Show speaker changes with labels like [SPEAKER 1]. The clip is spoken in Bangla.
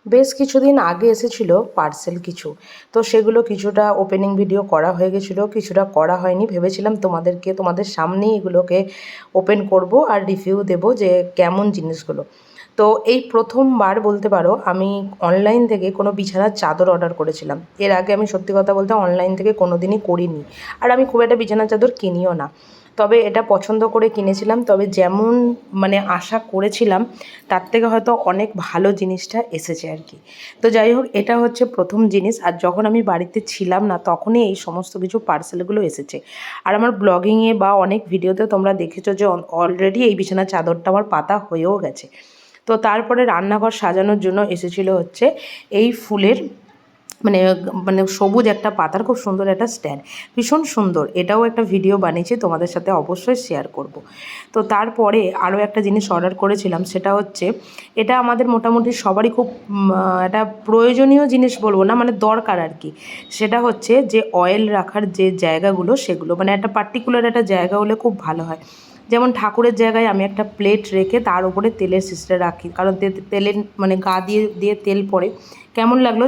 [SPEAKER 1] বেশ কিছুদিন আগে এসেছিল পার্সেল কিছু, তো সেগুলো কিছুটা ওপেনিং ভিডিও করা হয়ে গেছিলো, কিছুটা করা হয়নি। ভেবেছিলাম তোমাদের সামনেই এগুলোকে ওপেন করব আর রিভিউ দেব যে কেমন জিনিসগুলো। তো এই প্রথমবার বলতে পারো আমি অনলাইন থেকে কোনো বিছানার চাদর অর্ডার করেছিলাম। এর আগে আমি সত্যি কথা বলতে অনলাইন থেকে কোনো দিনই করিনি, আর আমি খুব একটা বিছানার চাদর কিনিও না। তবে এটা পছন্দ করে কিনেছিলাম, তবে যেমন মানে আশা করেছিলাম তার থেকে হয়তো অনেক ভালো জিনিসটা এসেছে আর কি। তো যাই হোক, এটা হচ্ছে প্রথম জিনিস। আর যখন আমি বাড়িতে ছিলাম না তখনই এই সমস্ত কিছু পার্সেলগুলো এসেছে। আর আমার ব্লগিংয়ে বা অনেক ভিডিওতে তোমরা দেখেছো যে অলরেডি এই বিছানার চাদরটা আমার পাতা হয়েও গেছে। তো তারপরে রান্নাঘর সাজানোর জন্য এসেছিলো হচ্ছে এই ফুলের মানে মানে সবুজ একটা পাতার খুব সুন্দর একটা স্ট্যান্ড, ভীষণ সুন্দর। এটাও একটা ভিডিও বানিয়েছি, তোমাদের সাথে অবশ্যই শেয়ার করব। তো তারপরে আরও একটা জিনিস অর্ডার করেছিলাম, সেটা হচ্ছে এটা আমাদের মোটামুটি সবারই খুব একটা প্রয়োজনীয় জিনিস বলবো না, মানে দরকার আর কি। সেটা হচ্ছে যে অয়েল রাখার যে জায়গাগুলো, সেগুলো মানে একটা পার্টিকুলার একটা জায়গা হলে খুব ভালো হয়। যেমন ঠাকুরের জায়গায় আমি একটা প্লেট রেখে তার উপরে তেলের সিস্টেম রাখি, কারণ তেলের মানে গা দিয়ে দিয়ে তেল পড়ে, কেমন লাগলো